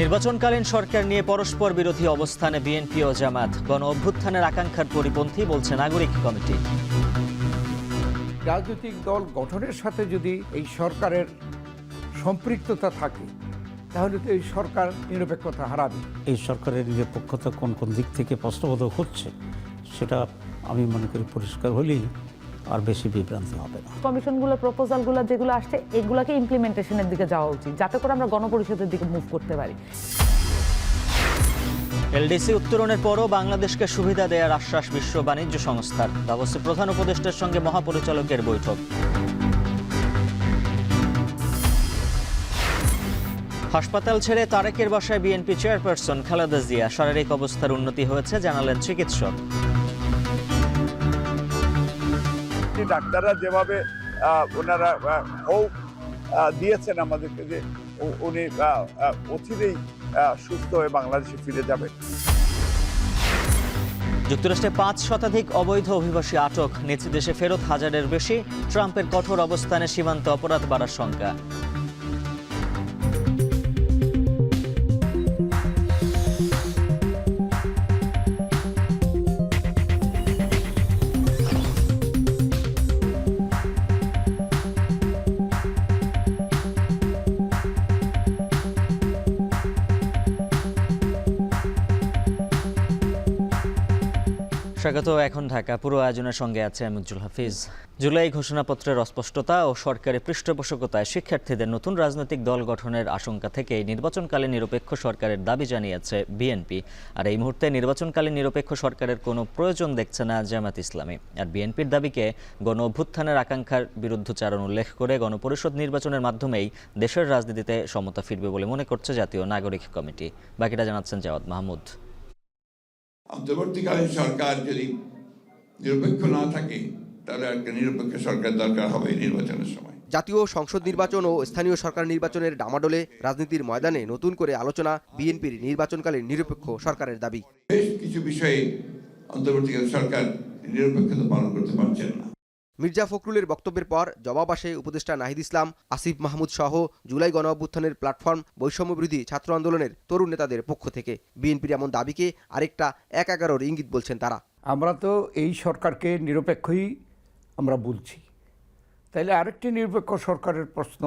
নির্বাচনকালীন সরকার নিয়ে পরস্পর বিরোধী অবস্থানে বিএনপি ও জামাত। গণ অভ্যুত্থানের আকাঙ্ক্ষার পরিপন্থী বলছে নাগরিক কমিটি। রাজনৈতিক দল গঠনের সাথে যদি এই সরকারের সম্পৃক্ততা থাকে তাহলে তো এই সরকার নিরপেক্ষতা হারাবে। এই সরকারের নিরপেক্ষতা কোন কোন দিক থেকে প্রশ্নবোধক হচ্ছে সেটা আমি মনে করি পরিষ্কার হলেই আর বেশি বিভ্রান্তি হবে না। কমিশনগুলো প্রপোজালগুলো যেগুলো আসছে এগুলোকে ইমপ্লিমেন্টেশনের দিকে যাওয়া উচিত, যাতে করে আমরা গণপরিষদের দিকে মুভ করতে পারি। এলডিসি উত্তরণের পরও বাংলাদেশকে সুবিধা দেওয়ার আশ্বাস বিশ্ব বাণিজ্য সংস্থার। দাভোসে প্রধান উপদেষ্টার সঙ্গে মহাপরিচালকের বৈঠক। হাসপাতাল ছেড়ে তারেকের বাসায় বিএনপি চেয়ারপারসন খালেদা জিয়া। শারীরিক অবস্থার উন্নতি হয়েছে জানালেন চিকিৎসক। ডাক্তাররা যেভাবে ওনারা হোপ দিয়েছেন আমাদেরকে যে উনি অচিরেই সুস্থ হয়ে বাংলাদেশে ফিরে যাবেন। যুক্তরাষ্ট্রে 5 শতাধিক অবৈধ অভিবাসী আটক। নিজ দেশে ফেরত হাজারের বেশি। ট্রাম্পের কঠোর অবস্থানে সীমান্তে অপরাধ বাড়ার শঙ্কা। স্বাগত। এখন ঢাকা। পুরো আয়োজনের সঙ্গে আছে আমুজ্জুল হাফিজ। জুলাই ঘোষণাপত্রের অস্পষ্টতা ও সরকারি পৃষ্ঠপোষকতায় শিক্ষার্থীদের নতুন রাজনৈতিক দল গঠনের আশঙ্কা থেকে নির্বাচনকালীন নিরপেক্ষ সরকারের দাবি জানিয়েছে বিএনপি। আর এই মুহূর্তে নির্বাচনকালীন নিরপেক্ষ সরকারের কোনো প্রয়োজন দেখছে না জামাত ইসলামী। আর বিএনপির দাবিকে গণ অভ্যুত্থানের আকাঙ্ক্ষার বিরুদ্ধচারণ উল্লেখ করে গণপরিষদ নির্বাচনের মাধ্যমেই দেশের রাজনীতিতে সমতা ফিরবে বলে মনে করছে জাতীয় নাগরিক কমিটি। বাকিটা জানাচ্ছেন জাওয়াদ মাহমুদ। অন্তর্বর্তীকালীন সরকার যদি নিরপেক্ষ না থাকে তাহলে একটা নিরপেক্ষ সরকার দরকার হবে নির্বাচনের সময়। জাতীয় সংসদ নির্বাচন ও স্থানীয় সরকার নির্বাচনের ডামাডোলে রাজনীতির ময়দানে নতুন করে আলোচনা বিএনপির নির্বাচনকালীন নিরপেক্ষ সরকারের দাবি। বেশ কিছু বিষয়ে অন্তর্বর্তীকালীন সরকার নিরপেক্ষতা পালন করতে পারছেন না। মির্জা ফখরুলের বক্তব্যের পর জবাব আসে উপদেষ্টা নাহিদ ইসলাম, আসিফ মাহমুদ সহ জুলাই গণ অভ্যুত্থানের প্ল্যাটফর্ম বৈষম্য বিরোধী ছাত্র আন্দোলনের তরুণ নেতাদের পক্ষ থেকে। বিএনপির এমন দাবিকে আরেকটা 1-11 ইঙ্গিত বলছেন তারা। আমরা তো এই সরকারকে নিরপেক্ষই আমরা বলছি, তাইলে আরেকটি নিরপেক্ষ সরকারের প্রশ্ন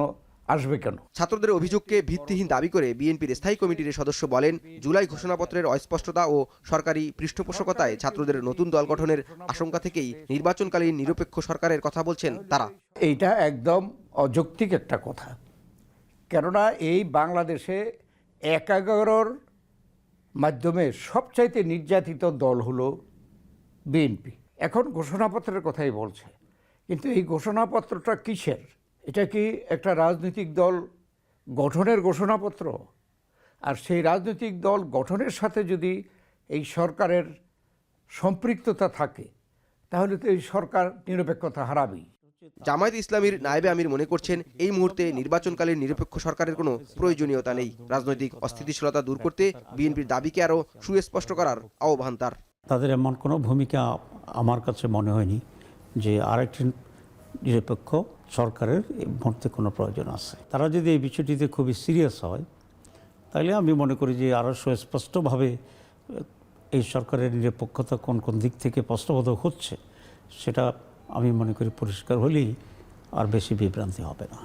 আসবে কেন? ছাত্রদের অভিযোগকে ভিত্তিহীন দাবি করে বিএনপির স্থায়ী কমিটির সদস্য বলেন, জুলাই ঘোষণাপত্রের অস্পষ্টতা ও সরকারি পৃষ্ঠপোষকতায় ছাত্রদের নতুন দল গঠনের আশঙ্কা থেকেই নির্বাচনকালীন নিরপেক্ষ সরকারের কথা বলছেন তারা। এইটা একদম অযৌক্তিক একটা কথা, কেননা এই বাংলাদেশে 1-11 মাধ্যমে সবচাইতে নির্যাতিত দল হলো বিএনপি। এখন ঘোষণাপত্রের কথাই বলছে, কিন্তু এই ঘোষণাপত্রটা কিসের? এটা কি একটা রাজনৈতিক দল গঠনের ঘোষণাপত্র? আর সেই রাজনৈতিক দল গঠনের সাথে যদি এই সরকারের সম্পৃক্ততা থাকে তাহলে তো এই সরকার নিরপেক্ষতা হারাবেই। জামায়াত ইসলামীর নায়েবে আমির মনে করছেন, এই মুহূর্তে নির্বাচনকালীন নিরপেক্ষ সরকারের কোনো প্রয়োজনীয়তা নেই। রাজনৈতিক অস্থিতিশীলতা দূর করতে বিএনপির দাবিকে আরও সুস্পষ্ট করার আহ্বান তার। তাদের এমন কোনো ভূমিকা আমার কাছে মনে হয়নি যে আরেকটি নিরপেক্ষ সরকারের এই মুহূর্তে কোনো প্রয়োজন আছে। তারা যদি এই বিষয়টিতে খুবই সিরিয়াস হয় তাহলে আমি মনে করি যে আরও সুস্পষ্টভাবে এই সরকারের নিরপেক্ষতা কোন কোন দিক থেকে প্রশ্নবোধক হচ্ছে সেটা আমি মনে করি পরিষ্কার হলেই আর বেশি বিভ্রান্তি হবে না।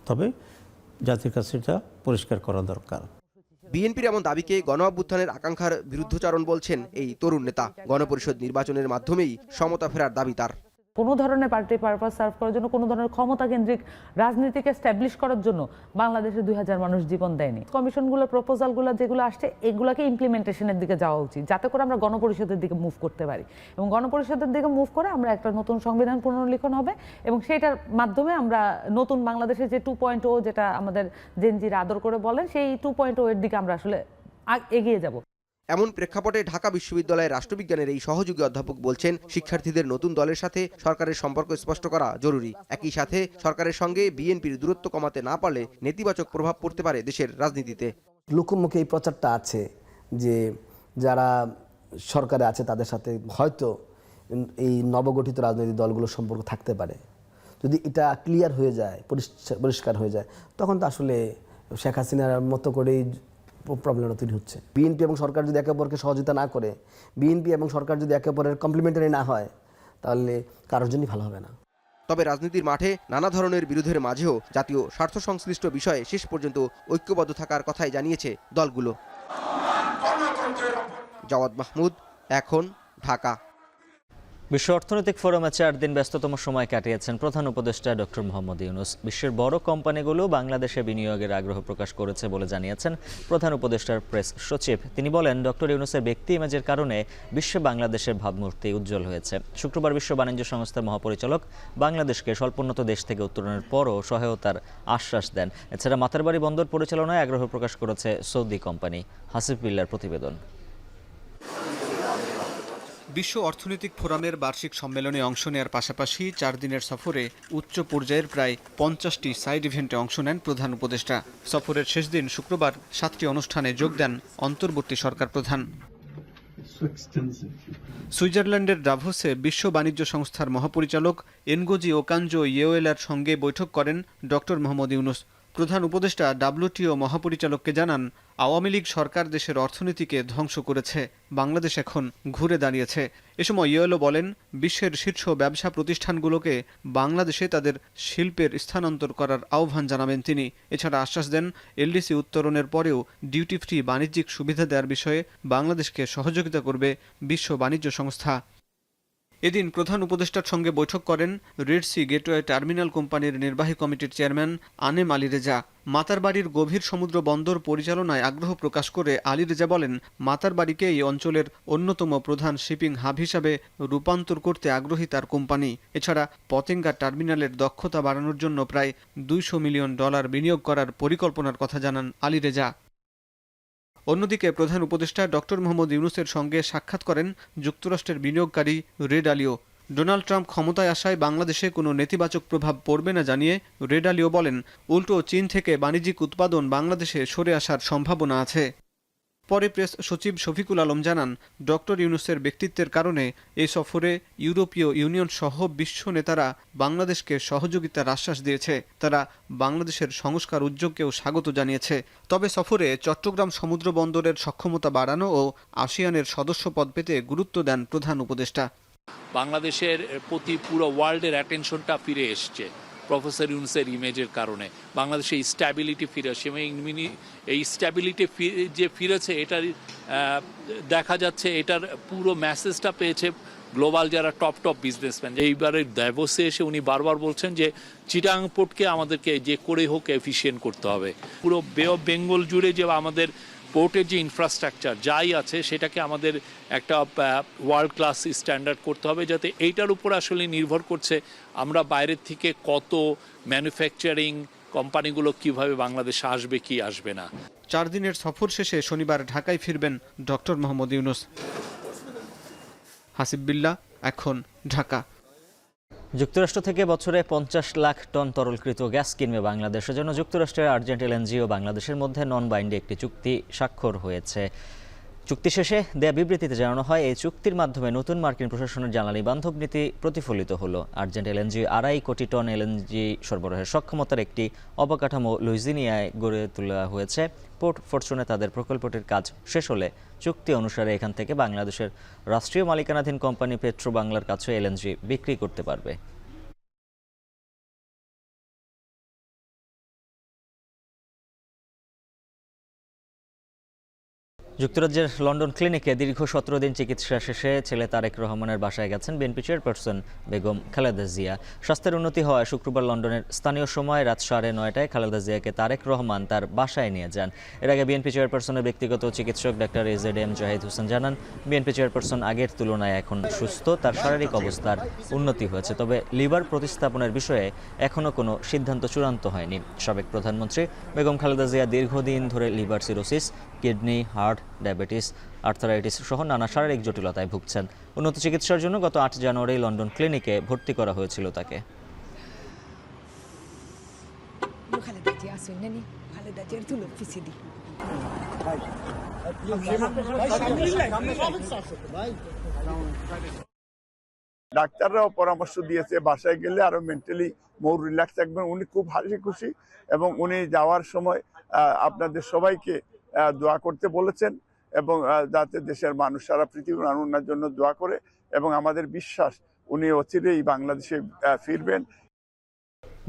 তবে জাতির কাছে এটা পরিষ্কার করা দরকার। বিএনপির এমন দাবিকে গণ অভ্যুত্থানের আকাঙ্ক্ষার বিরুদ্ধচারণ বলছেন এই তরুণ নেতা। গণপরিষদ নির্বাচনের মাধ্যমেই সমতা ফেরার দাবি তার। কোনো ধরনের পার্টি পারপাস সার্ভ করার জন্য, কোনো ধরনের ক্ষমতা কেন্দ্রিক রাজনীতিকে এস্টাবলিশ করার জন্য বাংলাদেশে 2000 মানুষ জীবন দেয়নি। কমিশনগুলো প্রপোজালগুলো যেগুলো আসছে এগুলোকে ইমপ্লিমেন্টেশনের দিকে যাওয়া উচিত, যাতে করে আমরা গণপরিষদের দিকে মুভ করতে পারি। এবং গণপরিষদের দিকে মুভ করে আমরা একটা নতুন সংবিধান পুনর্লিখন হবে এবং সেটার মাধ্যমে আমরা নতুন বাংলাদেশের যে 2.0 যেটা আমাদের জেনজিরা আদর করে বলেন, সেই 2.0 এর দিকে আমরা আসলে এগিয়ে যাব। এমন প্রেক্ষাপটে ঢাকা বিশ্ববিদ্যালয়ের রাষ্ট্রবিজ্ঞানের এই সহযোগী অধ্যাপক বলছেন, শিক্ষার্থীদের নতুন দলের সাথে সরকারের সম্পর্ক স্পষ্ট করা জরুরি। একই সাথে সরকারের সঙ্গে বিএনপির দূরত্ব কমাতে না পারলে নেতিবাচক প্রভাব পড়তে পারে দেশের রাজনীতিতে। লোকমুখে এই প্রচারটা আছে যে যারা সরকারে আছে তাদের সাথে হয়তো এই নবগঠিত রাজনৈতিক দলগুলোর সম্পর্ক থাকতে পারে। যদি এটা ক্লিয়ার হয়ে যায়, পরিষ্কার হয়ে যায়, তখন তো আসলে শেখ হাসিনার মতো করেই প্রবলেমটা তৈরি হচ্ছে। বিএনপি এবং সরকার যদি একে অপরকে সহযোগিতা না করে, বিএনপি এবং সরকার যদি একে অপরের কমপ্লিমেন্টারি না হয়, তাহলে কারোর জন্যই ভালো হবে না। তবে রাজনীতির মাঠে নানা ধরনের বিরোধের মাঝেও জাতীয় স্বার্থ সংশ্লিষ্ট বিষয়ে শেষ পর্যন্ত ঐক্যবদ্ধ থাকার কথাই জানিয়েছে দলগুলো। জাওয়াদ মাহমুদ, এখন, ঢাকা। বিশ্ব অর্থনৈতিক ফোরামে 4 দিন ব্যস্ততম সময় কাটিয়েছেন প্রধান উপদেষ্টা ডক্টর মোহাম্মদ ইউনূস। বিশ্বের বড় কোম্পানিগুলো বাংলাদেশে বিনিয়োগের আগ্রহ প্রকাশ করেছে বলে জানিয়েছেন প্রধান উপদেষ্টার প্রেস সচিব। তিনি বলেন, ডক্টর ইউনূসের ব্যক্তি ইমেজের কারণে বিশ্বে বাংলাদেশের ভাবমূর্তি উজ্জ্বল হয়েছে। শুক্রবার বিশ্ব বাণিজ্য সংস্থার মহাপরিচালক বাংলাদেশকে স্বল্পোন্নত দেশ থেকে উত্তরণের পরও সহায়তার আশ্বাস দেন। এছাড়া মাতারবাড়ি বন্দর পরিচালনায় আগ্রহ প্রকাশ করেছে সৌদি কোম্পানি। হাসিব বিল্লার প্রতিবেদন। বিশ্ব অর্থনৈতিক ফোরামের বার্ষিক সম্মেলনে অংশ নেওয়ার পাশাপাশি 4 দিনের সফরে উচ্চ পর্যায়ের প্রায় 50টি সাইড ইভেন্টে অংশ নেন প্রধান উপদেষ্টা। সফরের শেষ দিন শুক্রবার 7টি অনুষ্ঠানে যোগ দেন অন্তর্বর্তী সরকার প্রধান। সুইজারল্যান্ডের ডাভোসে বিশ্ব বাণিজ্য সংস্থার মহাপরিচালক এনগোজি ওকানজো ইয়েওয়েলার সঙ্গে বৈঠক করেন ডক্টর মোহাম্মদ ইউনূস। প্রধান উপদেষ্টা WTO মহাপরিচালককে জানান, আওয়ামী লীগ সরকার দেশের অর্থনীতিকে ধ্বংস করেছে, বাংলাদেশ এখন ঘুরে দাঁড়িয়েছে। এ সময় ইয়েলো বলেন, বিশ্বের শীর্ষ ব্যবসা প্রতিষ্ঠানগুলোকে বাংলাদেশে তাদের শিল্পের স্থানান্তর করার আহ্বান জানাবেন তিনি। এছাড়া আশ্বাস দেন, এলডিসি উত্তরণের পরেও ডিউটি ফ্রি বাণিজ্যিক সুবিধা দেওয়ার বিষয়ে বাংলাদেশকে সহযোগিতা করবে বিশ্ব বাণিজ্য সংস্থা। এদিন প্রধান উপদেষ্টার সঙ্গে বৈঠক করেন রেড সি গেটওয়ে টার্মিনাল কোম্পানির নির্বাহী কমিটির চেয়ারম্যান আনেম আলী রেজা। মাতারবাড়ির গভীর সমুদ্র বন্দর পরিচালনায় আগ্রহ প্রকাশ করে আলী রেজা বলেন, মাতারবাড়িকে এই অঞ্চলের অন্যতম প্রধান শিপিং হাব হিসাবে রূপান্তর করতে আগ্রহী তার কোম্পানি। এছাড়া পতেঙ্গা টার্মিনালের দক্ষতা বাড়ানোর জন্য প্রায় $200 মিলিয়ন বিনিয়োগ করার পরিকল্পনার কথা জানান আলী রেজা। অন্যদিকে প্রধান উপদেষ্টা ডক্টর মোহাম্মদ ইউনূসের সঙ্গে সাক্ষাৎ করেন যুক্তরাষ্ট্রের বিনিয়োগকারী রেড আলিও। ডোনাল্ড ট্রাম্প ক্ষমতায় আসায় বাংলাদেশে কোনো নেতিবাচক প্রভাব পড়বে না জানিয়ে রেড আলিও বলেন, উল্টো চীন থেকে বাণিজ্যিক উৎপাদন বাংলাদেশে সরে আসার সম্ভাবনা আছে। পরে প্রেস সচিব শফিকুল আলম জানান, ডক্টর ইউনূসের ব্যক্তিত্বের কারণে এই সফরে ইউরোপীয় ইউনিয়ন সহ বিশ্ব নেতারা বাংলাদেশকে সহযোগিতার আশ্বাস দিয়েছে। তারা বাংলাদেশের সংস্কার উদ্যোগকেও স্বাগত জানিয়েছে। তবে সফরে চট্টগ্রাম সমুদ্র বন্দরের সক্ষমতা বাড়ানো ও আসিয়ানের সদস্যপদ পেতে গুরুত্ব দেন প্রধান উপদেষ্টা। বাংলাদেশের প্রতি পুরো ওয়ার্ল্ডের অ্যাটেনশনটা ফিরে এসছে প্রফেসর ইউনূসের ইমেজের কারণে। বাংলাদেশে স্ট্যাবিলিটি ফিরে আসছে এবং এই স্ট্যাবিলিটি যে ফিরেছে এটার দেখা যাচ্ছে, এটার পুরো মেসেজটা পেয়েছে গ্লোবাল যারা টপ বিজনেসম্যান। এইবারের দাভোসে এসে উনি বারবার বলছেন যে চিটাং পোর্টকে আমাদেরকে যে করে হোক এফিশিয়েন্ট করতে হবে। পুরো বে অফ বেঙ্গল জুড়ে যে আমাদের পোর্টের যে ইনফ্রাস্ট্রাকচার যাই আছে সেটাকে আমাদের একটা ওয়ার্ল্ড ক্লাস স্ট্যান্ডার্ড করতে হবে, যাতে এইটার উপর আসলে নির্ভর করছে আমরা বাইরের থেকে কত ম্যানুফ্যাকচারিং কোম্পানিগুলো কিভাবে বাংলাদেশে আসবে কি আসবে না। 4 দিনের সফর শেষে শনিবার ঢাকায় ফিরবেন ডক্টর মোহাম্মদ ইউনূস। হাসিব বিল্লাহ, এখন, ঢাকা। যুক্তরাষ্ট্র থেকে বছরে 50 লাখ টন তরলকৃত গ্যাস কিনবে বাংলাদেশের জন্য যুক্তরাষ্ট্রের আর্জেন্ট এলএনজি ও বাংলাদেশের মধ্যে নন বাইন্ডিং একটি চুক্তি স্বাক্ষর হয়েছে। চুক্তি শেষে দেয়া বিবৃতিতে জানানো হয়, এই চুক্তির মাধ্যমে নতুন মার্কিন প্রশাসনের জ্বালানি বান্ধব নীতি প্রতিফলিত হলো। আর্জেন্ট এলএনজি 2.5 কোটি টন এলএনজি সরবরাহের সক্ষমতার একটি অবকাঠামো লুইজিনিয়ায় গড়ে তোলা হয়েছে। পোর্ট ফরচুনে তাদের প্রকল্পটির কাজ শেষ হলে চুক্তি অনুসারে এখান থেকে বাংলাদেশের রাষ্ট্রীয় মালিকানাধীন কোম্পানি পেট্রো বাংলার কাছে এলএনজি বিক্রি করতে পারবে। যুক্তরাজ্যের লন্ডন ক্লিনিকে দীর্ঘ 17 দিন চিকিৎসা শেষে ছেলে তারেক রহমানের বাসায় গেছেন বিএনপি চেয়ারপারসন বেগম খালেদা জিয়া। স্বাস্থ্যের উন্নতি হওয়ায় শুক্রবার লন্ডনের স্থানীয় সময় রাত 9:30টায় খালেদা জিয়াকে তারেক রহমান তার বাসায় নিয়ে যান। এর আগে বিএনপি চেয়ারপারসনের ব্যক্তিগত চিকিৎসক ডাক্তার AZM জাহিদ হোসেন জানান, বিএনপি চেয়ারপারসন আগের তুলনায় এখন সুস্থ, তার শারীরিক অবস্থার উন্নতি হয়েছে। তবে লিভার প্রতিস্থাপনের বিষয়ে এখনও কোনো সিদ্ধান্ত চূড়ান্ত হয়নি। সাবেক প্রধানমন্ত্রী বেগম খালেদা জিয়া দীর্ঘদিন ধরে liver cirrhosis, kidney, heart, diabetes, arthritis সহ নানা শারীরিক জটিলতায় ভুগছেন। উন্নত চিকিৎসার জন্য গত 8 জানুয়ারি লন্ডন ক্লিনিকে ভর্তি করা হয়েছিল তাকে। ডাক্তাররাও পরামর্শ দিয়েছে বাসায় গেলে আরো মেন্টালি মোর রিল্যাক্স থাকবেন। উনি খুব হাসি খুশি এবং উনি যাওয়ার সময় আপনাদের সবাইকে দোয়া করতে বলেছেন এবং যাতে দেশের মানুষ সারা পৃথিবীর মানুষের জন্য দোয়া করে এবং আমাদের বিশ্বাস উনি অচিরেই বাংলাদেশে ফিরবেন।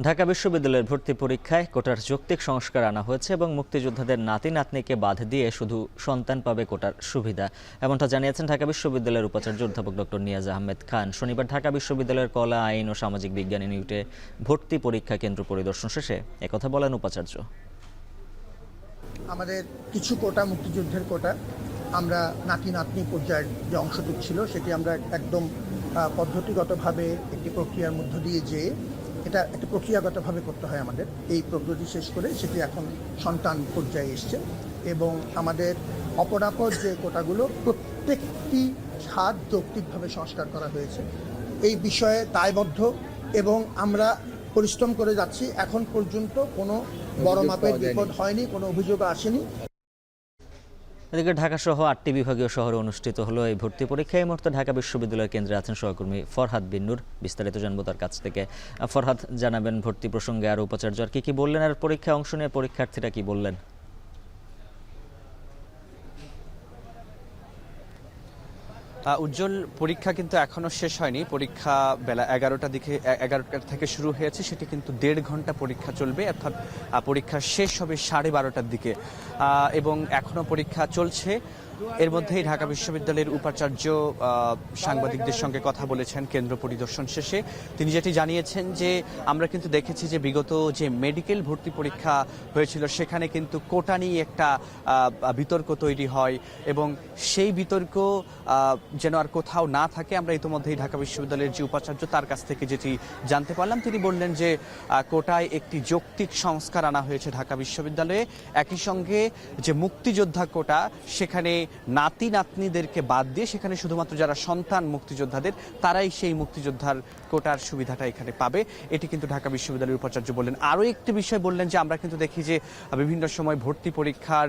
ঢাকা বিশ্ববিদ্যালয়ের ভর্তি পরীক্ষায় কোটার যৌক্তিক সংস্কার আনা হয়েছে এবং মুক্তিযোদ্ধাদের নাতি নাতনিকে বাদ দিয়ে শুধু সন্তান পাবে কোটার সুবিধা, এমনটা জানিয়েছেন ঢাকা বিশ্ববিদ্যালয়ের উপাচার্য অধ্যাপক ডক্টর নিয়াজ আহমেদ খান। শনিবার ঢাকা বিশ্ববিদ্যালয়ের কলা, আইন ও সামাজিক বিজ্ঞান ইউনিটে ভর্তি পরীক্ষা কেন্দ্র পরিদর্শন শেষে একথা বলেন উপাচার্য। আমাদের কিছু কোটা, মুক্তিযুদ্ধের কোটা, আমরা নাতি নাতনি পর্যায়ের যে অংশটুকু ছিল সেটি আমরা একদম পদ্ধতিগতভাবে একটি প্রক্রিয়ার মধ্য দিয়ে যেয়ে এটা একটা প্রক্রিয়াগতভাবে করতে হয় আমাদের। এই পদ্ধতি শেষ করে সেটি এখন সন্তান পর্যায়ে এসছে এবং আমাদের অপরাপর যে কোটাগুলো প্রত্যেকটি ছাদ যৌক্তিকভাবে সংস্কার করা হয়েছে। এই বিষয়ে দায়বদ্ধ এবং আমরা পরিশ্রম করে যাচ্ছি। এখন পর্যন্ত কোনো বড় মাপের বিপদ হয়নি, কোনো অভিযোগও আসেনি। এদিকে ঢাকা সহ 8টি বিভাগীয় শহরে অনুষ্ঠিত হলো এই ভর্তি পরীক্ষা। এই মুহূর্তে ঢাকা বিশ্ববিদ্যালয়ের কেন্দ্রে আছেন সহকর্মী ফরহাদ বিন নূর। বিস্তারিত জানবো তার কাছ থেকে। ফরহাদ, জানাবেন ভর্তি প্রসঙ্গে আর উপাচার্য আর কি বললেন, আর পরীক্ষায় অংশ নিয়ে পরীক্ষার্থীরা কি বললেন? উজ্জ্বল, পরীক্ষা কিন্তু এখনো শেষ হয়নি। পরীক্ষা বেলা 11টা থেকে শুরু হয়েছে, সেটি কিন্তু 1.5 ঘন্টা পরীক্ষা চলবে, অর্থাৎ পরীক্ষা শেষ হবে 12:30টার দিকে এবং এখনো পরীক্ষা চলছে। এর মধ্যেই ঢাকা বিশ্ববিদ্যালয়ের উপাচার্য সাংবাদিকদের সঙ্গে কথা বলেছেন কেন্দ্র পরিদর্শন শেষে। তিনি যেটি জানিয়েছেন যে আমরা কিন্তু দেখেছি যে বিগত যে মেডিকেল ভর্তি পরীক্ষা হয়েছিল সেখানে কিন্তু কোটা নিয়ে একটা বিতর্ক তৈরি হয় এবং সেই বিতর্ক যেন আর কোথাও না থাকে। আমরা ইতিমধ্যেই ঢাকা বিশ্ববিদ্যালয়ের যে উপাচার্য তার কাছ থেকে যেটি জানতে পারলাম, তিনি বললেন যে কোটায় একটি যৌক্তিক সংস্কার আনা হয়েছে ঢাকা বিশ্ববিদ্যালয়ে। একই সঙ্গে যে মুক্তিযোদ্ধা কোটা, সেখানে নাতি নাতনিদেরকে বাদ দিয়ে সেখানে শুধুমাত্র যারা সন্তান মুক্তিযোদ্ধাদের তারাই সেই মুক্তিযোদ্ধার কোটার সুবিধাটা এখানে পাবে। এটি কিন্তু ঢাকা বিশ্ববিদ্যালয়ের উপাচার্য বললেন। আরও একটি বিষয় বললেন যে আমরা কিন্তু দেখি যে বিভিন্ন সময় ভর্তি পরীক্ষার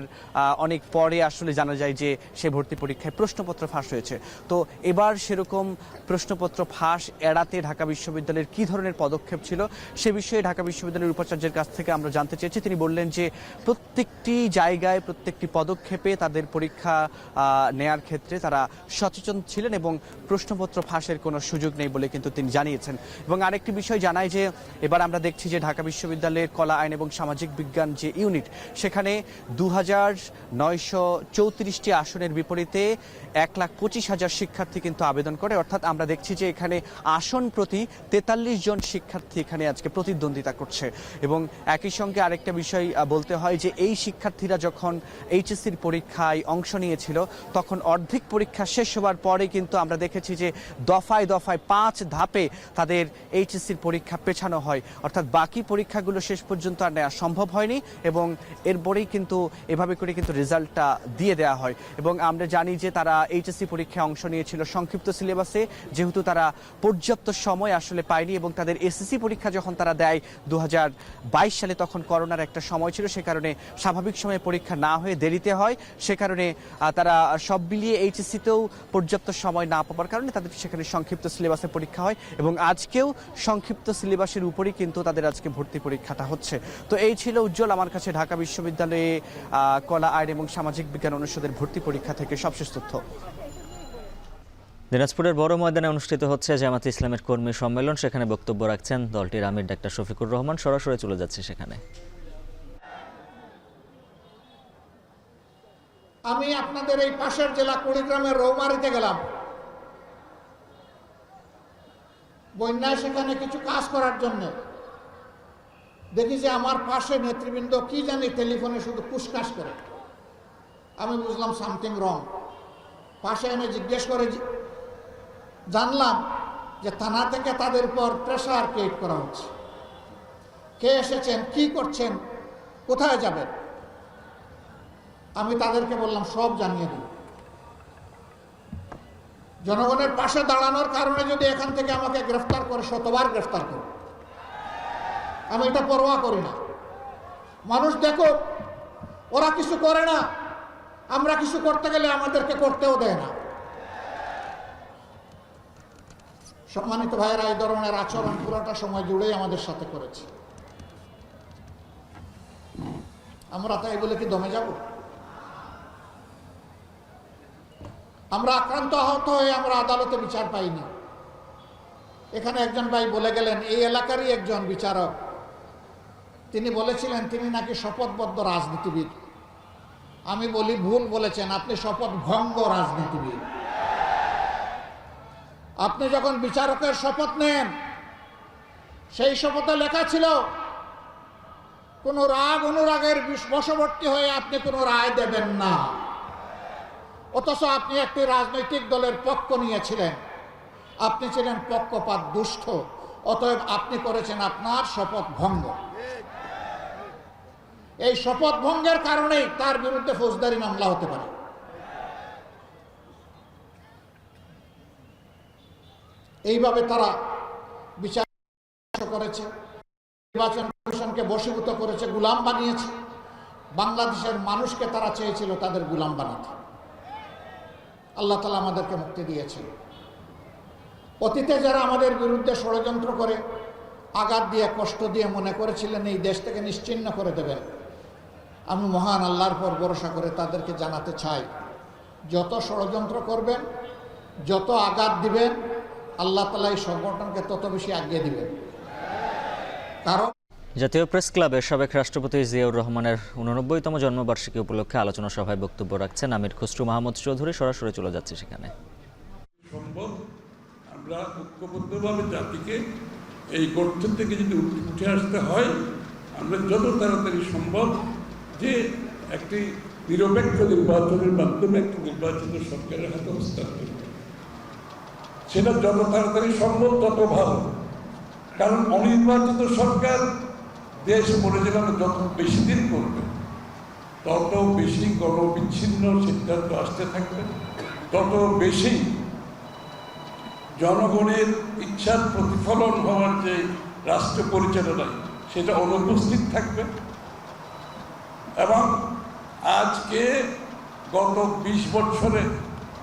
অনেক পরে আসলে জানা যায় যে সেই ভর্তি পরীক্ষায় প্রশ্নপত্র ফাঁস হয়েছে। তো এবার সেরকম প্রশ্নপত্র ফাঁস এড়াতে ঢাকা বিশ্ববিদ্যালয়ের কী ধরনের পদক্ষেপ ছিল সে বিষয়ে ঢাকা বিশ্ববিদ্যালয়ের উপাচার্যের কাছ থেকে আমরা জানতে চেয়েছি। তিনি বললেন যে প্রত্যেকটি জায়গায় প্রত্যেকটি পদক্ষেপে তাদের পরীক্ষা নেয়ার ক্ষেত্রে তারা সচেতন ছিলেন এবং প্রশ্নপত্র ফাঁসের কোনো সুযোগ নেই বলে কিন্তু তিনি জানিয়েছেন। এবং আরেকটি বিষয় জানায় যে এবার আমরা দেখছি যে ঢাকা বিশ্ববিদ্যালয়ের কলা, আইন এবং সামাজিক বিজ্ঞান যে ইউনিট, সেখানে 2934টি আসনের বিপরীতে 1,25,000 শিক্ষার্থী কিন্তু আবেদন করে। অর্থাৎ আমরা দেখছি যে এখানে আসন প্রতি 43 জন শিক্ষার্থী এখানে আজকে প্রতিদ্বন্দ্বিতা করছে। এবং একই সঙ্গে আরেকটা বিষয় বলতে হয় যে এই শিক্ষার্থীরা যখন এইচএসসির পরীক্ষায় অংশ নিয়েছিল তখন অর্ধেক পরীক্ষা শেষ হওয়ার পরে কিন্তু আমরা দেখেছি যে দফায় দফায় 5 ধাপে তাদের এইচএসসির পরীক্ষা পেছানো হয়। অর্থাৎ বাকি পরীক্ষাগুলো শেষ পর্যন্ত আর নেওয়া সম্ভব হয়নি এবং এরপরেই কিন্তু এভাবে করে কিন্তু রেজাল্টটা দিয়ে দেওয়া হয়। এবং আমরা জানি যে তারা এইচএসসি পরীক্ষায় অংশ নিয়েছিল সংক্ষিপ্ত সিলেবাসে, যেহেতু তারা পর্যাপ্ত সময় আসলে পায়নি এবং তাদের এসএসসি পরীক্ষা যখন তারা দেয় 2022 সালে, তখন করোনার একটা সময় ছিল, সে কারণে স্বাভাবিক সময়ে পরীক্ষা না হয়ে দেরিতে হয়। সে কারণে তারা সব মিলিয়ে এইচএসসিতেও পর্যাপ্ত সময় না পাওয়ার কারণে তাদের সেখানে সংক্ষিপ্ত সিলেবাসে পরীক্ষা হয় এবং আজকেও সংক্ষিপ্ত সিলেবাসের উপরই কিন্তু তাদের আজকে ভর্তি পরীক্ষাটা হচ্ছে। তো এই ছিল উজ্জ্বল আমার কাছে ঢাকা বিশ্ববিদ্যালয়ে কলা, আইন এবং সামাজিক বিজ্ঞান অনুষদের ভর্তি পরীক্ষা থেকে সবশেষ তথ্য। দিনাজপুরের বড় ময়দানে অনুষ্ঠিত হচ্ছে জামায়াতে ইসলামের কর্মী সম্মেলন। সেখানে বক্তব্য রাখছেন দলটির আমির ডাক্তার শফিকুর রহমান। সরাসরি চলে যাচ্ছে সেখানে। আমি আপনাদের এই পাশের জেলা কুড়িগ্রামের রৌমারিতে গেলাম, বন্যায় সেখানে কিছু কাজ করার জন্য। দেখি যে আমার পাশে নেতৃবৃন্দ কি জানি টেলিফোনে শুধু কুসকাস করে। আমি বুঝলাম সামথিং রং। পাশে এনে জিজ্ঞেস করে জানলাম যে থানা থেকে তাদের উপর প্রেশার ক্রিয়েট করা হচ্ছে। কে এসেছেন, কি করছেন, কোথায় যাবেন? আমি তাদেরকে বললাম সব জানিয়ে দিই। জনগণের পাশে দাঁড়ানোর কারণে যদি এখান থেকে আমাকে গ্রেফতার করে, শতবার গ্রেফতার করে, আমি এটা পরোয়া করি না। মানুষ দেখো, ওরা কিছু করে না, আমরা কিছু করতে গেলে আমাদেরকে করতেও দেয় না। সম্মানিত ভাইয়েরা, এই ধরনের আচরণ পুরোটা সময় জুড়েই আমাদের সাথে করেছে। আমরা তাই বলে কি দমে যাব? আমরা আক্রান্ত আহত হয়ে আমরা আদালতে বিচার পাইনি। এখানে একজন ভাই বলে গেলেন, এই এলাকারই একজন বিচারক, তিনি বলেছিলেন তিনি নাকি শপথবদ্ধ রাজনীতিবিদ। আমি বলি ভুল বলেছেন, আপনি শপথ ভঙ্গ রাজনীতিবিদ। আপনি যখন বিচারকের শপথ নেন, সেই শপথে লেখা ছিল কোনো রাগ অনুরাগের বশবর্তী হয়ে আপনি কোনো রায় দেবেন না। অথচ আপনি একটি রাজনৈতিক দলের পক্ষ নিয়েছিলেন, আপনি ছিলেন পক্ষপাত দুষ্ট, অতএব আপনি করেছেন আপনার শপথ ভঙ্গ। এই শপথ ভঙ্গের কারণেই তার বিরুদ্ধে ফৌজদারি মামলা হতে পারে। এইভাবে তারা বিচার করেছে, নির্বাচন কমিশনকে বশীভূত করেছে, গোলাম বানিয়েছে। বাংলাদেশের মানুষকে তারা চেয়েছিল তাদের গোলাম বানাতে। আল্লাহ তাআলা আমাদেরকে মুক্তি দিয়েছিল। অতীতে যারা আমাদের বিরুদ্ধে ষড়যন্ত্র করে আঘাত দিয়ে কষ্ট দিয়ে মনে করেছিলেন এই দেশ থেকে নিশ্চিহ্ন করে দেবেন, আমি মহান আল্লাহর পর ভরসা করে তাদেরকে জানাতে চাই, যত ষড়যন্ত্র করবেন, যত আঘাত দিবেন, আল্লাহ তাআলা এই সংগঠনকে তত বেশি আগিয়ে দিবেন। কারণ জাতীয় প্রেস ক্লাবের সাবেক রাষ্ট্রপতি জিয়াউর রহমানের 89তম জন্মবার্ষিকী উপলক্ষে আলোচনা সভায় বক্তব্য রাখছেন আমির খসরু মাহমুদ চৌধুরী। সরাসরি চলে যাচ্ছে সেখানে। সম্ভব আমরা ঐক্যবদ্ধভাবে জাতিকে এই গর্ত থেকে যদি উঠে আসতে হয়, আমরা যত তাড়াতাড়ি সম্ভব যে একটি নিরপেক্ষ নির্বাচনের মাধ্যমে একটি নির্বাচিত সরকারের হাতে হস্তান্তর করব, সেটা যত তাড়াতাড়ি সম্ভব তত ভালো। কারণ অনির্বাচিত সরকার দেশ পরিচালনা যত বেশি দিন করবে, তত বেশি গণবিচ্ছিন্ন সিদ্ধান্ত আসতে থাকবে, তত বেশি জনগণের ইচ্ছার প্রতিফলন হওয়ার যে রাষ্ট্র পরিচালনায় সেটা অনুপস্থিত থাকবে। এবং আজকে গত 20 বছরে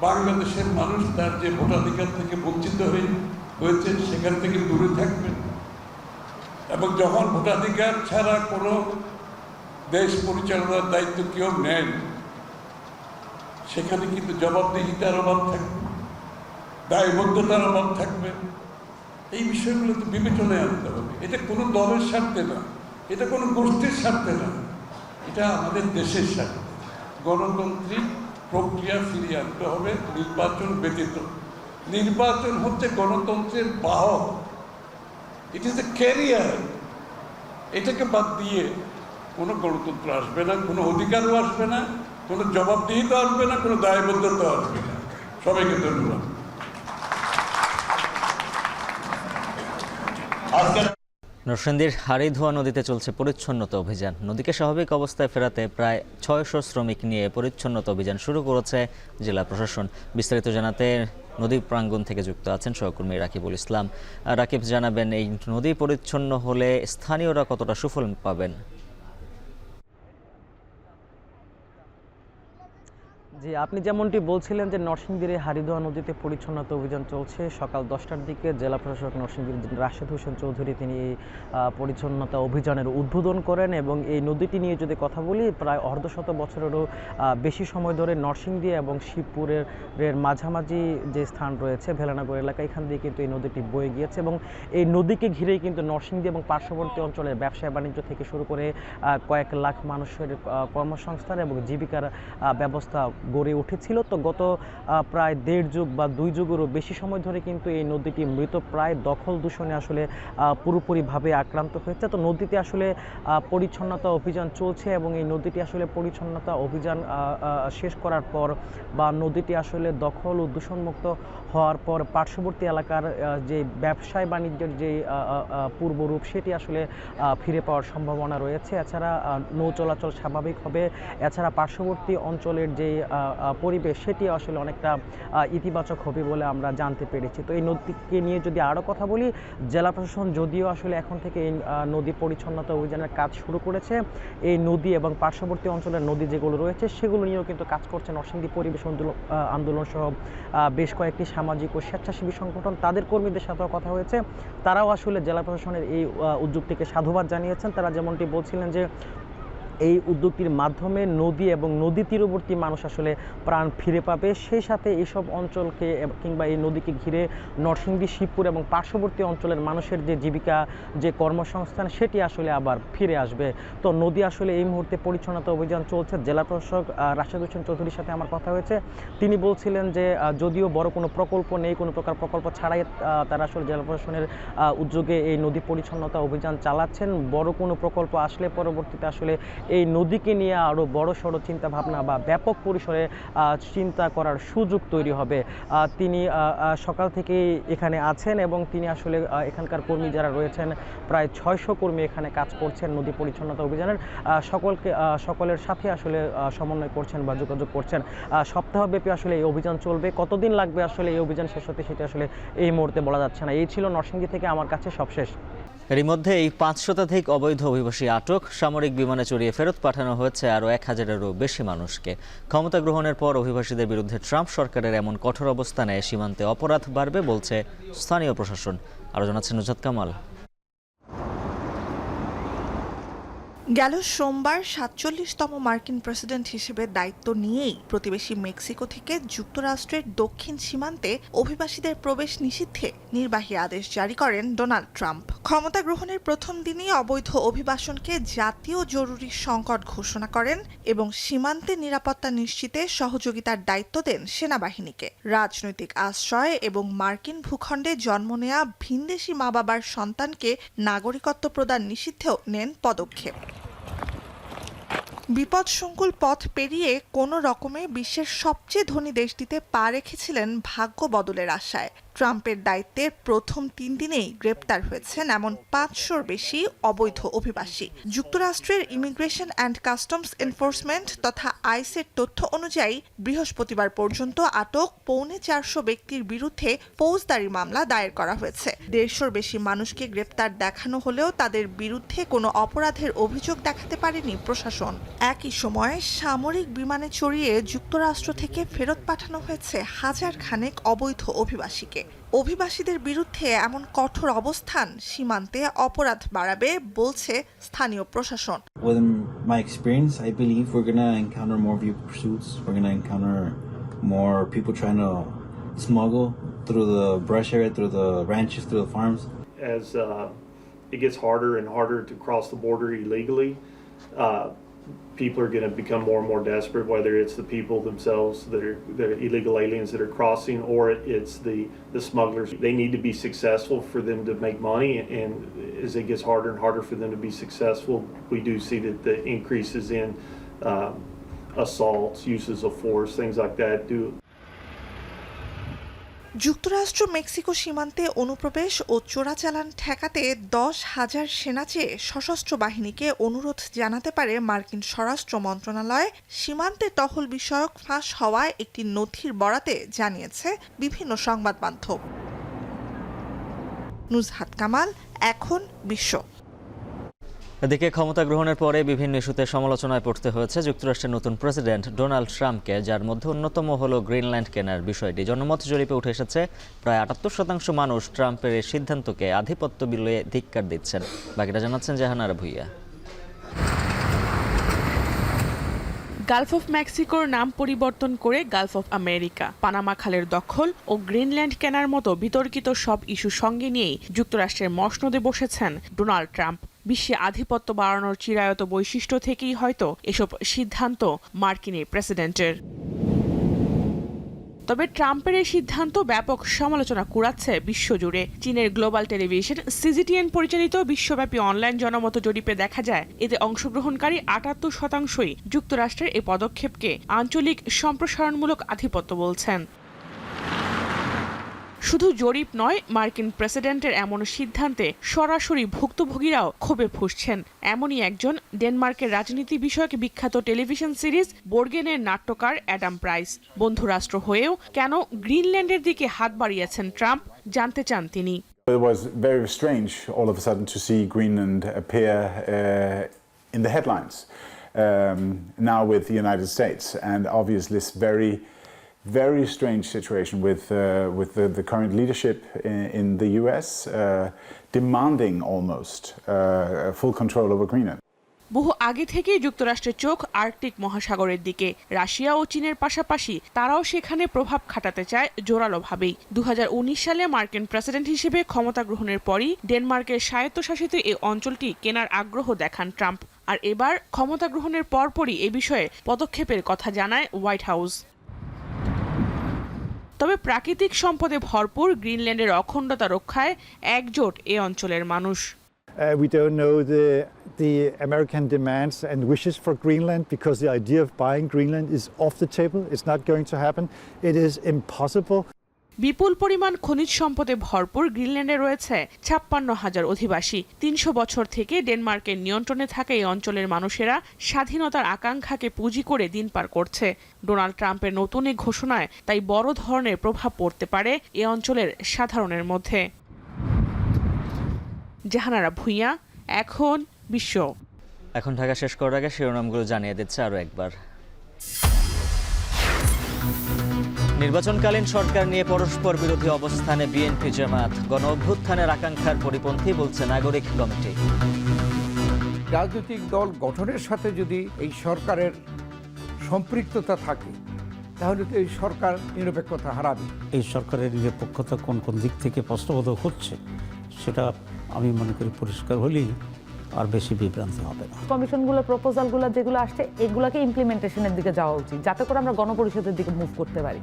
বাংলাদেশের মানুষ তার যে ভোটাধিকার থেকে বঞ্চিত হয়েছে সেখান থেকে দূরে থাকবে। এবং যখন ভোটাধিকার ছাড়া কোনো দেশ পরিচালনার দায়িত্ব কেউ নেন, সেখানে কিন্তু জবাবদিহিতার অভাব থাকবে, দায়বদ্ধতার অভাব থাকবে। এই বিষয়গুলো তো বিবেচনায় আনতে হবে। এটা কোনো দলের স্বার্থে না, এটা কোনো গোষ্ঠীর স্বার্থে না, এটা আমাদের দেশের স্বার্থে। গণতান্ত্রিক প্রক্রিয়া ফিরিয়ে আনতে হবে নির্বাচন ব্যতীত। নির্বাচন হচ্ছে গণতন্ত্রের বাহক, ইট ইজ এ ক্যারিয়ার। এটাকে বাদ দিয়ে কোনো গণতন্ত্র আসবে না, কোনো অধিকারও আসবে না, কোনো জবাবদিহিতা আসবে না, কোনো দায়বদ্ধতা আসবে না। সবাইকে ধন্যবাদ। নরসিংদীর হাড়িধোয়া নদীতে চলছে পরিচ্ছন্নতা অভিযান। নদীকে স্বাভাবিক অবস্থায় ফেরাতে প্রায় 600 শ্রমিক নিয়ে পরিচ্ছন্নতা অভিযান শুরু করেছে জেলা প্রশাসন। বিস্তারিত জানাতে নদী প্রাঙ্গণ থেকে যুক্ত আছেন সহকর্মী রাকিবুল ইসলাম। রাকিব, জানাবেন এই নদী পরিচ্ছন্ন হলে স্থানীয়রা কতটা সুফল পাবেন? জি, আপনি যেমনটি বলছিলেন যে নরসিংদীর হাড়িধোয়া নদীতে পরিচ্ছন্নতা অভিযান চলছে। সকাল 10টার দিকে জেলা প্রশাসক নরসিংদীর রাশেদ হোসেন চৌধুরী তিনি এই পরিচ্ছন্নতা অভিযানের উদ্বোধন করেন। এবং এই নদীটি নিয়ে যদি কথা বলি, প্রায় অর্ধশত বছরেরও বেশি সময় ধরে নরসিংদী এবং শিবপুরের মাঝামাঝি যে স্থান রয়েছে ভেলানগর এলাকা, এখান দিয়ে কিন্তু এই নদীটি বয়ে গিয়েছে। এবং এই নদীকে ঘিরেই কিন্তু নরসিংদী এবং পার্শ্ববর্তী অঞ্চলের ব্যবসা বাণিজ্য থেকে শুরু করে কয়েক লাখ মানুষের কর্মসংস্থান এবং জীবিকার ব্যবস্থা গড়ে উঠেছিল। তো গত প্রায় 1.5 যুগ বা 2 যুগেরও বেশি সময় ধরে কিন্তু এই নদীটি মৃতপ্রায় দখল দূষণে আসলে পুরোপুরিভাবে আক্রান্ত হয়েছে। তো নদীতে আসলে পরিচ্ছন্নতা অভিযান চলছে এবং এই নদীটি আসলে পরিচ্ছন্নতা অভিযান শেষ করার পর বা নদীটি আসলে দখল ও দূষণমুক্ত হওয়ার পর পার্শ্ববর্তী এলাকার যে ব্যবসায় বাণিজ্যের যে পূর্বরূপ সেটি আসলে ফিরে পাওয়ার সম্ভাবনা রয়েছে। এছাড়া নৌ চলাচল স্বাভাবিক হবে। এছাড়া পার্শ্ববর্তী অঞ্চলের যে পরিবেশ সেটি আসলে অনেকটা ইতিবাচক হবে বলে আমরা জানতে পেরেছি। তো এই নদীকে নিয়ে যদি আরও কথা বলি, জেলা প্রশাসন যদিও আসলে এখন থেকে এই নদী পরিচ্ছন্নতা অভিযানের কাজ শুরু করেছে, এই নদী এবং পার্শ্ববর্তী অঞ্চলের নদী যেগুলো রয়েছে সেগুলো নিয়েও কিন্তু কাজ করছে নরসিংদী পরিবেশ আন্দোলন সহ বেশ কয়েকটি সামাজিক ও স্বেচ্ছাসেবী সংগঠন। তাদের কর্মীদের সাথেও কথা হয়েছে, তারাও আসলে জেলা প্রশাসনের এই উদ্যোগটিকে সাধুবাদ জানিয়েছেন। তারা যেমনটি বলছিলেন যে এই উদ্যোগটির মাধ্যমে নদী এবং নদী তীরবর্তী মানুষ আসলে প্রাণ ফিরে পাবে। সেই সাথে এইসব অঞ্চলকে কিংবা এই নদীকে ঘিরে নরসিংদী, শিবপুর এবং পার্শ্ববর্তী অঞ্চলের মানুষের যে জীবিকা, যে কর্মসংস্থান, সেটি আসলে আবার ফিরে আসবে। তো নদী আসলে এই মুহূর্তে পরিচ্ছন্নতা অভিযান চলছে। জেলা প্রশাসক রাশেদ হোসেন চৌধুরীর সাথে আমার কথা হয়েছে। তিনি বলছিলেন যে যদিও বড় কোনো প্রকল্প নেই, কোনো প্রকার প্রকল্প ছাড়াই তারা আসলে জেলা প্রশাসনের উদ্যোগে এই নদী পরিচ্ছন্নতা অভিযান চালাচ্ছেন। বড় কোনো প্রকল্প আসলে পরবর্তীতে আসলে এই নদীকে নিয়ে আরও বড়সড় চিন্তা ভাবনা বা ব্যাপক পরিসরে চিন্তা করার সুযোগ তৈরি হবে। তিনি সকাল থেকে এখানে আছেন এবং তিনি আসলে এখানকার কর্মী যারা রয়েছেন প্রায় 600 কর্মী এখানে কাজ করছেন নদী পরিচ্ছন্নতা অভিযানের। সকলের সাথে আসলে সমন্বয় করছেন বা যোগাযোগ করছেন। সপ্তাহব্যাপী আসলে এই অভিযান চলবে। কতদিন লাগবে আসলে এই অভিযান শেষ হতে সেটা আসলে এই মুহূর্তে বলা যাচ্ছে না। এই ছিল নরসিংদী থেকে আমার কাছে সবশেষ। এরই মধ্যে এই 5 শতাধিক অবৈধ অভিবাসী আটক, সামরিক বিমানে চড়িয়ে ফেরত পাঠানো হয়েছে আরও 1000-এরও বেশি মানুষকে। ক্ষমতা গ্রহণের পর অভিবাসীদের বিরুদ্ধে ট্রাম্প সরকারের এমন কঠোর অবস্থানে সীমান্তে অপরাধ বাড়বে বলছে স্থানীয় প্রশাসন। আরও জানাচ্ছেন নুজহাত কামাল। গেল সোমবার 47তম মার্কিন প্রেসিডেন্ট হিসেবে দায়িত্ব নিয়েই প্রতিবেশী মেক্সিকো থেকে যুক্তরাষ্ট্রের দক্ষিণ সীমান্তে অভিবাসীদের প্রবেশ নিষিদ্ধে নির্বাহী আদেশ জারি করেন ডোনাল্ড ট্রাম্প। ক্ষমতা গ্রহণের প্রথম দিনই অবৈধ অভিবাসনকে জাতীয় জরুরি সংকট ঘোষণা করেন এবং সীমান্তে নিরাপত্তা নিশ্চিতে সহযোগিতার দায়িত্ব দেন সেনাবাহিনীকে। রাজনৈতিক আশ্রয় এবং মার্কিন ভূখণ্ডে জন্ম নেয়া ভিনদেশি মা বাবার সন্তানকে নাগরিকত্ব প্রদান নিষিদ্ধেও নেন পদক্ষেপ। বিপদসংকুল পথ পেরিয়ে কোনো রকমে বিশ্বের সবচেয়ে ধনী দেশটিতে পা রেখেছিলেন ভাগ্য বদলের আশায়। ট্রাম্পের দায়িত্বের প্রথম 3 দিনেই গ্রেপ্তার হয়েছেন এমন 500-র বেশি অবৈধ অভিবাসী। যুক্তরাষ্ট্রের ইমিগ্রেশন অ্যান্ড কাস্টমস এনফোর্সমেন্ট তথা আইসের তথ্য অনুযায়ী বৃহস্পতিবার পর্যন্ত আটক 450 ব্যক্তির বিরুদ্ধে ফৌজদারি মামলা দায়ের করা হয়েছে। 150-র বেশি মানুষকে গ্রেপ্তার দেখানো হলেও তাদের বিরুদ্ধে কোনো অপরাধের অভিযোগ দেখাতে পারেনি প্রশাসন। একই সময়ে সামরিক বিমানে চড়িয়ে যুক্তরাষ্ট্র থেকে ফেরত পাঠানো হয়েছে হাজার খানেক অবৈধ অভিবাসীকে। অভিবাসীদের বিরুদ্ধে এমন কঠোর অবস্থান সীমান্তে অপরাধ বাড়াবে বলছে স্থানীয় প্রশাসন। With my experience, I believe we're going to encounter more vehicle pursuits. We're going to encounter more people trying to smuggle through the brush area, through the ranches, through the farms. As it gets harder and harder to cross the border illegally, people are going to become more and more desperate, whether it's the people themselves that are illegal aliens that are crossing, or it's the smugglers. They need to be successful for them to make money, and as it gets harder and harder for them to be successful, we do see that the increases in assaults, uses of force, things like that do. যুক্তরাষ্ট্র Mexico সীমান্তে অনুপ্রবেশ ও চোরাচালান ঠেকাতে 10,000 সেনা চেয়ে সশস্ত্র বাহিনীকে অনুরোধ জানাতে পারে মার্কিন স্বরাষ্ট্র মন্ত্রণালয়। সীমান্তে টহল বিষয়ক ফাঁস হওয়ায় একটি নথির বরাতে জানিয়েছে বিভিন্ন সংবাদ মাধ্যম। নুজহাত কামাল, এখন বিশ্ব। এদিকে ক্ষমতা গ্রহণের পরে বিভিন্ন ইস্যুতে সমালোচনায় পড়তে হয়েছে যুক্তরাষ্ট্রের নতুন প্রেসিডেন্ট ডোনাল্ড ট্রাম্পকে, যার মধ্যে অন্যতম হলো গ্রিনল্যান্ড কেনার বিষয়টি। জনমত জরিপে উঠে এসেছে প্রায় 78% মানুষ ট্রাম্পের এই সিদ্ধান্তকে আধিপত্য বিলে ধিক্কার দিচ্ছেন। বাকিটা জানাচ্ছেন জাহানারা ভুইয়া। গালফ অফ মেক্সিকোর নাম পরিবর্তন করে গালফ অফ আমেরিকা, পানামা খালের দখল ও গ্রিনল্যান্ড কেনার মতো বিতর্কিত সব ইস্যু সঙ্গে নিয়েই যুক্তরাষ্ট্রের মসনদে বসেছেন ডোনাল্ড ট্রাম্প। বিশ্বে আধিপত্য বাড়ানোর চিরায়ত বৈশিষ্ট্য থেকেই হয়তো এসব সিদ্ধান্ত মার্কিন প্রেসিডেন্টের। তবে ট্রাম্পের এই সিদ্ধান্ত ব্যাপক সমালোচনা কুড়াচ্ছে বিশ্বজুড়ে। চীনের গ্লোবাল টেলিভিশন সিজিটিএন পরিচালিত বিশ্বব্যাপী অনলাইন জনমত জরিপে দেখা যায়, এতে অংশগ্রহণকারী 78%ই যুক্তরাষ্ট্রের এই পদক্ষেপকে আঞ্চলিক সম্প্রসারণমূলক আধিপত্য বলছেন। শুধু জরিপ নয়, মার্কিন প্রেসিডেন্টের এমন সিদ্ধান্তে সরাসরি ভুক্তভোগীরাও ক্ষোভে ফুঁসছেন। এমনই একজন ডেনমার্কের রাজনীতি বিষয়ক বিখ্যাত টেলিভিশন সিরিজ বোর্গেনের নাট্যকার অ্যাডাম প্রাইস। বন্ধুরাষ্ট্র হয়েও কেন গ্রিনল্যান্ডের দিকে হাত বাড়িয়েছেন ট্রাম্প, জানতে চান তিনি। It was very strange all of a sudden to see Greenland appear in the headlines now with the United States, and obviously this very strange situation with the current leadership in the US demanding almost full control over Greenland. বহু আগে থেকেই যুক্তরাষ্ট্রের চোখ Arctic মহাসাগরের দিকে। Russia ও চীনের পাশাপাশি তারাও সেখানে প্রভাব খাটাতে চায় জোরালোভাবেই। 2019 সালে মার্কিন প্রেসিডেন্ট হিসেবে ক্ষমতা গ্রহণের পরই ডেনমার্কের স্বায়ত্তশাসিত এই অঞ্চলটি কেনার আগ্রহ দেখান ট্রাম্প। আর এবার ক্ষমতা গ্রহণের পরপরই এ বিষয়ে পদক্ষেপের কথা জানায় হোয়াইট হাউস। তবে প্রাকৃতিক সম্পদে ভরপুর গ্রিনল্যান্ডের অখণ্ডতা রক্ষায় একজোট এ অঞ্চলের মানুষ। We don't know the American demands and wishes for Greenland because the idea of buying Greenland is off the table. It's not going to happen. It is impossible. বিপুল পরিমাণ খনিজ সম্পদে ভরপুর গ্রিনল্যান্ডে রয়েছে 56,000 অধিবাসী। 300 বছর থেকে ডেনমার্কের নিয়ন্ত্রণে থাকা এই অঞ্চলের মানুষেরা স্বাধীনতার আকাঙ্ক্ষাকে পুঁজি করে দিন পার করছে। ডোনাল্ড ট্রাম্পের নতুন এই ঘোষণায় তাই বড় ধরনের প্রভাব পড়তে পারে এ অঞ্চলের সাধারণের মধ্যে। জাহানারা ভুঁইয়া, এখন বিশ্ব। এখন ঢাকা শেষ করার আগে শিরোনামগুলো জানিয়ে দিচ্ছে আরও একবার। নির্বাচনকালীন সরকার নিয়ে পরস্পর বিরোধী অবস্থানে বিএনপি জামায়াত। গণ অভ্যুত্থানের আকাঙ্ক্ষার পরিপন্থী বলছে নাগরিক কমিটি। রাজনৈতিক দল গঠনের সাথে যদি এই সরকারের সম্পৃক্ততা থাকে তাহলে তো এই সরকার নিরপেক্ষতা হারাবে। এই সরকারের নিরপেক্ষতা কোন কোন দিক থেকে প্রশ্নবোধক হচ্ছে সেটা আমি মনে করি পরিষ্কার হলেই আর বেশি বিভ্রান্তি হবে না। কমিশনগুলো প্রপোজালগুলো যেগুলো আসছে এগুলোকে ইমপ্লিমেন্টেশনের দিকে যাওয়া উচিত, যাতে করে আমরা গণপরিষদের দিকে মুভ করতে পারি।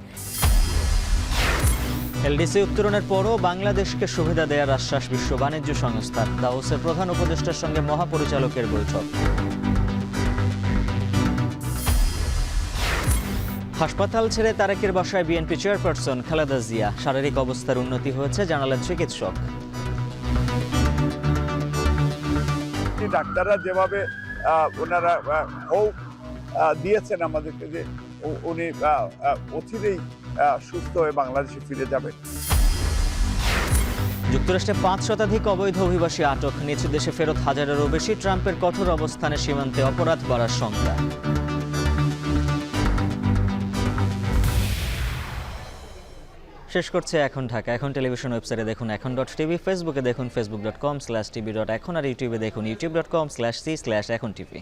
এলডিসি উত্তরণের পরও বাংলাদেশকে সুবিধা দেওয়ার আশ্বাস বিশ্ব বাণিজ্য সংস্থার। দাওসের প্রধান উপদেষ্টার সঙ্গে মহাপরিচালকের বৈঠক। হাসপাতাল ছেড়ে তারেকের বাসায় বিএনপি চেয়ারপারসন খালেদা জিয়া। শারীরিক অবস্থার উন্নতি হয়েছে জানালেন চিকিৎসক। ডাক্তাররা যেভাবে ওনারা হোপ দিয়েছেন আমাদেরকে যে উনি অচিরেই সুস্থ হয়ে বাংলাদেশে ফিরে যাবেন। যুক্তরাষ্ট্রে 5 শতাধিক অবৈধ অভিবাসী আটক। নিজ দেশে ফেরত হাজারেরও বেশি। ট্রাম্পের কঠোর অবস্থানে সীমান্তে অপরাধ বাড়ার শঙ্কা। শেষ করছে এখন ঢাকা। এখন টেলিভিশন ওয়েবসাইটে দেখুন এখন.tv, ফেসবুকে দেখুন facebook.com/tv.এখন আর ইউটিউবে দেখুন youtube.com/c/echontv।